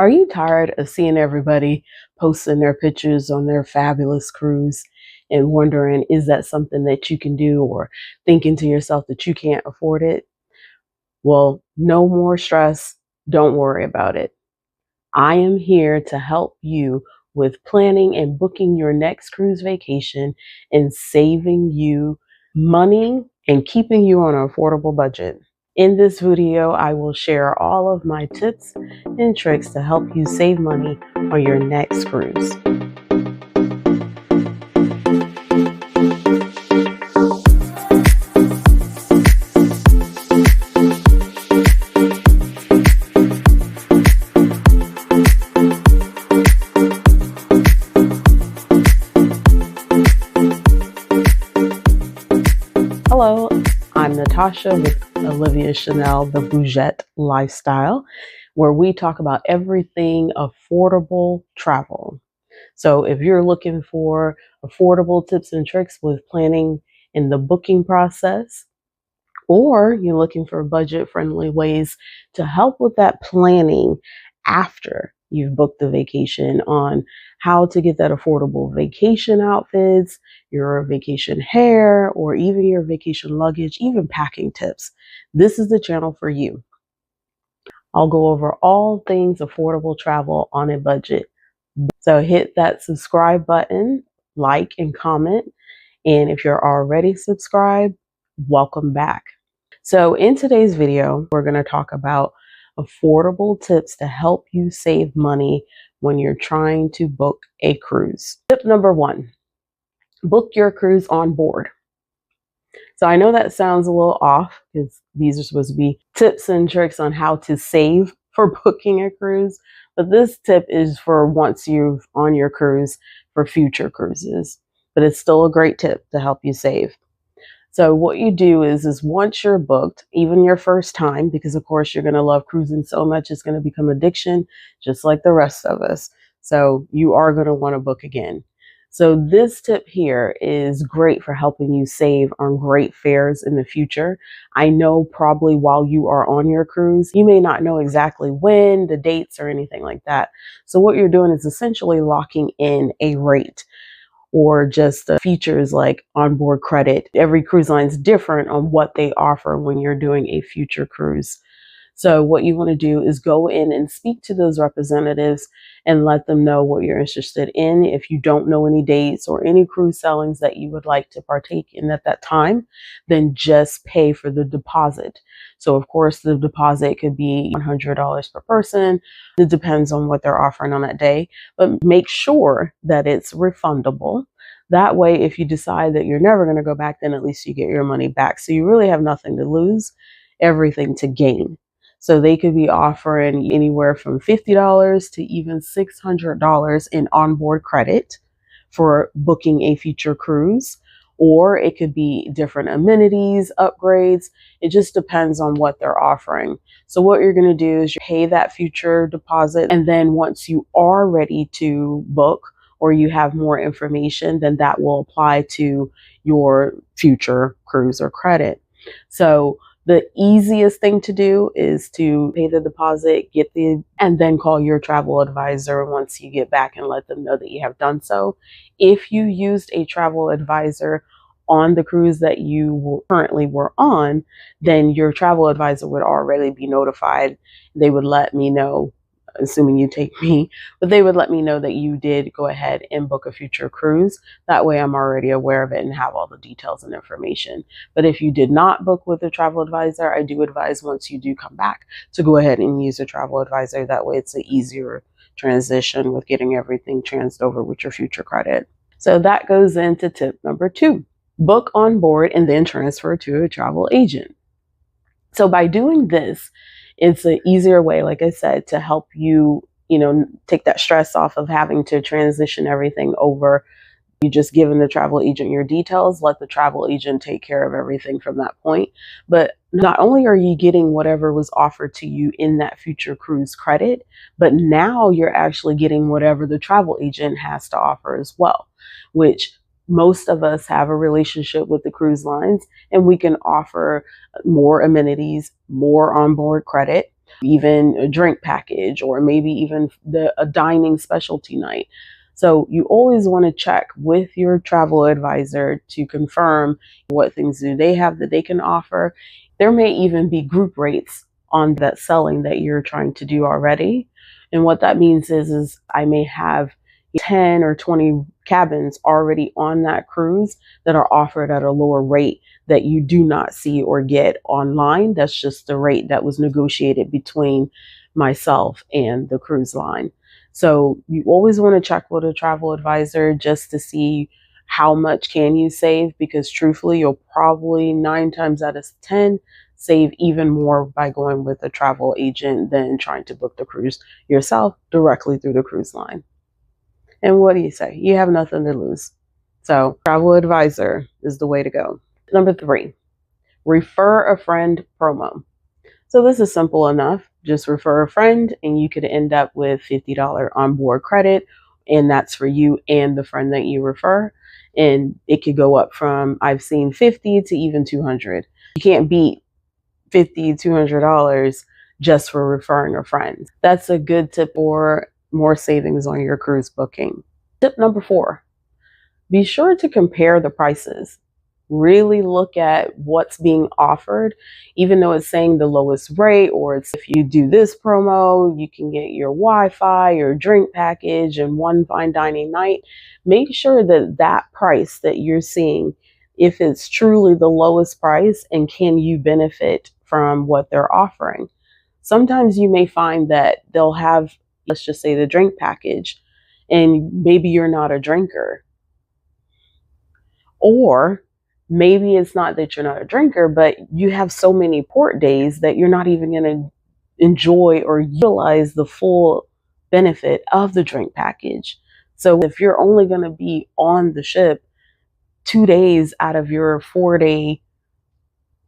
Are you tired of seeing everybody posting their pictures on their fabulous cruise and wondering, is that something that you can do, or thinking to yourself that you can't afford it? Well, no more stress. Don't worry about it. I am here to help you with planning and booking your next cruise vacation and saving you money and keeping you on an affordable budget. In this video, I will share all of my tips and tricks to help you save money on your next cruise. Hello, I'm Natasha with Alivia Shanell, the Bouget lifestyle, where we talk about everything affordable travel. So if you're looking for affordable tips and tricks with planning in the booking process, or you're looking for budget-friendly ways to help with that planning after you've booked the vacation, on how to get that affordable vacation outfits, your vacation hair, or even your vacation luggage, even packing tips, this is the channel for you. I'll go over all things affordable travel on a budget. So hit that subscribe button, like and comment. And if you're already subscribed, welcome back. So in today's video, we're going to talk about affordable tips to help you save money when you're trying to book a cruise. Tip number 1, book your cruise on board. So I know that sounds a little off because these are supposed to be tips and tricks on how to save for booking a cruise. But this tip is for once you're on your cruise for future cruises. But it's still a great tip to help you save. So what you do is once you're booked, even your first time, because of course you're going to love cruising so much, it's going to become addiction, just like the rest of us. So you are going to want to book again. So this tip here is great for helping you save on great fares in the future. I know probably while you are on your cruise, you may not know exactly when, the dates, or anything like that. So what you're doing is essentially locking in a rate, or just the features like onboard credit. Every cruise line is different on what they offer when you're doing a future cruise. So what you want to do is go in and speak to those representatives and let them know what you're interested in. If you don't know any dates or any cruise sailings that you would like to partake in at that time, then just pay for the deposit. So of course the deposit could be $100 per person. It depends on what they're offering on that day, but make sure that it's refundable. That way, if you decide that you're never going to go back, then at least you get your money back. So you really have nothing to lose, everything to gain. So they could be offering anywhere from $50 to even $600 in onboard credit for booking a future cruise, or it could be different amenities, upgrades. It just depends on what they're offering. So what you're going to do is you pay that future deposit, and then once you are ready to book or you have more information, then that will apply to your future cruise or credit. So the easiest thing to do is to pay the deposit, and then call your travel advisor once you get back and let them know that you have done so. If you used a travel advisor on the cruise that you currently were on, then your travel advisor would already be notified. They would let me know, assuming you take me, but they would let me know that you did go ahead and book a future cruise. That way I'm already aware of it and have all the details and information. But if you did not book with a travel advisor, I do advise once you do come back to go ahead and use a travel advisor. That way it's an easier transition with getting everything transferred over with your future credit. So that goes into tip number 2. Book on board and then transfer to a travel agent. So by doing this, it's an easier way, like I said, to help you, take that stress off of having to transition everything over. You just giving the travel agent your details, let the travel agent take care of everything from that point. But not only are you getting whatever was offered to you in that future cruise credit, but now you're actually getting whatever the travel agent has to offer as well, which most of us have a relationship with the cruise lines, and we can offer more amenities, more onboard credit. even a drink package, or maybe even a dining specialty night. So you always want to check with your travel advisor to confirm what things do they have that they can offer. There may even be group rates on that selling that you're trying to do already. And what that means is I may have 10 or 20 cabins already on that cruise that are offered at a lower rate that you do not see or get online. That's just the rate that was negotiated between myself and the cruise line. So you always want to check with a travel advisor just to see how much can you save, because truthfully, you'll probably 9 times out of 10 save even more by going with a travel agent than trying to book the cruise yourself directly through the cruise line. And what do you say? You have nothing to lose. So travel advisor is the way to go. Number 3, refer a friend promo. So this is simple enough. Just refer a friend and you could end up with $50 onboard credit. And that's for you and the friend that you refer. And it could go up from, I've seen 50 to even 200. You can't beat $50, $200 just for referring a friend. That's a good tip for more savings on your cruise booking. Tip number 4, be sure to compare the prices. Really look at what's being offered, even though it's saying the lowest rate, or it's if you do this promo, you can get your Wi-Fi or drink package and one fine dining night. Make sure that that price that you're seeing, if it's truly the lowest price, and can you benefit from what they're offering. Sometimes you may find that they'll have, let's just say, the drink package, and maybe you're not a drinker. Or maybe it's not that you're not a drinker, but you have so many port days that you're not even going to enjoy or utilize the full benefit of the drink package. So if you're only going to be on the ship 2 days out of your 4-day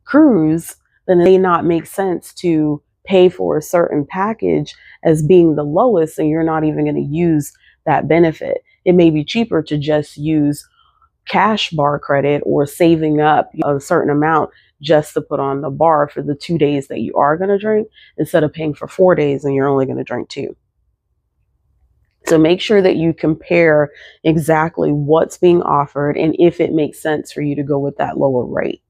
cruise, then it may not make sense to pay for a certain package as being the lowest, and you're not even going to use that benefit. It may be cheaper to just use cash bar credit or saving up a certain amount just to put on the bar for the 2 days that you are going to drink, instead of paying for 4 days and you're only going to drink 2. So make sure that you compare exactly what's being offered and if it makes sense for you to go with that lower rate.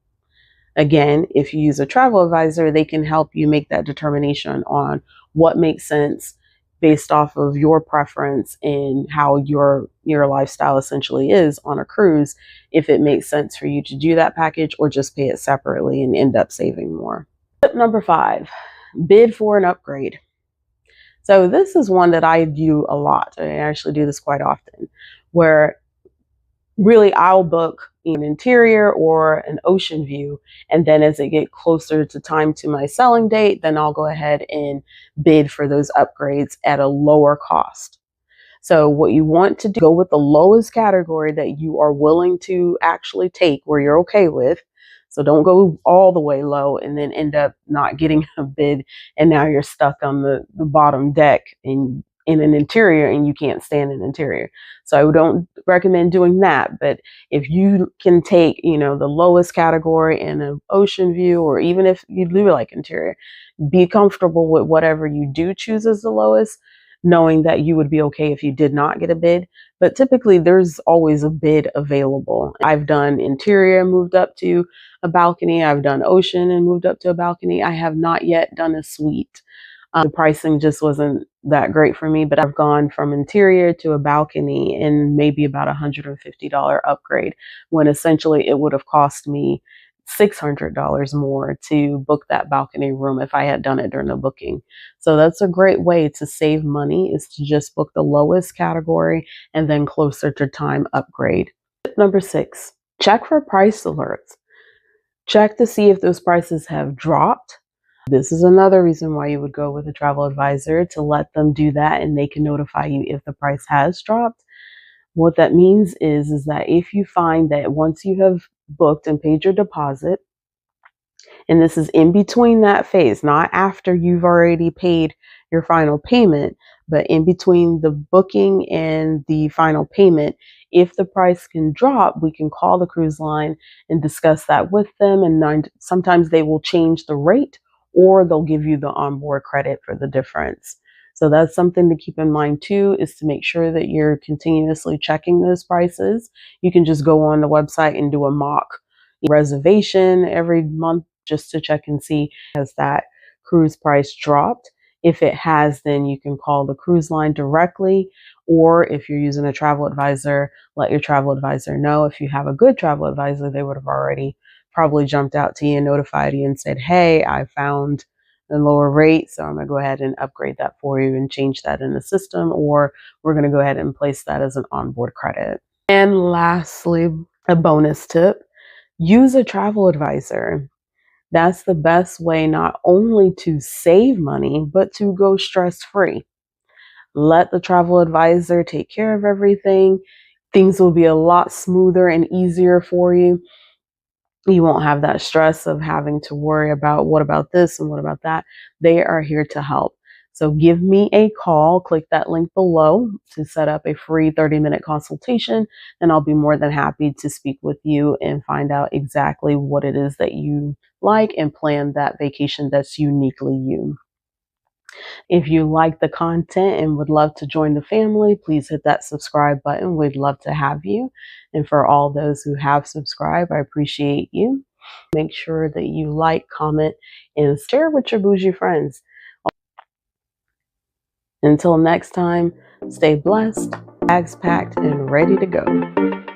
Again, if you use a travel advisor, they can help you make that determination on what makes sense based off of your preference and how your lifestyle essentially is on a cruise, if it makes sense for you to do that package or just pay it separately and end up saving more. Tip number 5, bid for an upgrade. So this is one that I do a lot. I actually do this quite often, where really I'll book an interior or an ocean view, and then as it get closer to time to my selling date, then I'll go ahead and bid for those upgrades at a lower cost. So what you want to do, go with the lowest category that you are willing to actually take, where you're okay with. So don't go all the way low and then end up not getting a bid, and now you're stuck on the bottom deck in an interior and you can't stand an interior. So I don't recommend doing that. But if you can take, the lowest category in an ocean view, or even if you do like interior, be comfortable with whatever you do choose as the lowest, knowing that you would be okay if you did not get a bid. But typically there's always a bid available. I've done interior and moved up to a balcony. I've done ocean and moved up to a balcony. I have not yet done a suite. The pricing just wasn't that great for me, but I've gone from interior to a balcony in maybe about $150 upgrade, when essentially it would have cost me $600 more to book that balcony room if I had done it during the booking. So that's a great way to save money, is to just book the lowest category and then closer to time upgrade. Tip number 6, check for price alerts. Check to see if those prices have dropped. This is another reason why you would go with a travel advisor, to let them do that and they can notify you if the price has dropped. What that means is that if you find that once you have booked and paid your deposit, and this is in between that phase, not after you've already paid your final payment, but in between the booking and the final payment, if the price can drop, we can call the cruise line and discuss that with them. And sometimes they will change the rate, or they'll give you the onboard credit for the difference. So that's something to keep in mind too, is to make sure that you're continuously checking those prices. You can just go on the website and do a mock reservation every month just to check and see, has that cruise price dropped? If it has, then you can call the cruise line directly, or if you're using a travel advisor, let your travel advisor know. If you have a good travel advisor, they would have already probably jumped out to you and notified you and said, hey, I found a lower rate, so I'm going to go ahead and upgrade that for you and change that in the system, or we're going to go ahead and place that as an onboard credit. And lastly, a bonus tip, use a travel advisor. That's the best way not only to save money, but to go stress-free. Let the travel advisor take care of everything. Things will be a lot smoother and easier for you. You won't have that stress of having to worry about what about this and what about that. They are here to help. So give me a call, click that link below to set up a free 30-minute consultation, and I'll be more than happy to speak with you and find out exactly what it is that you like and plan that vacation that's uniquely you. If you like the content and would love to join the family, please hit that subscribe button. We'd love to have you. And for all those who have subscribed, I appreciate you. Make sure that you like, comment, and share with your bougie friends. Until next time, stay blessed, bags packed, and ready to go.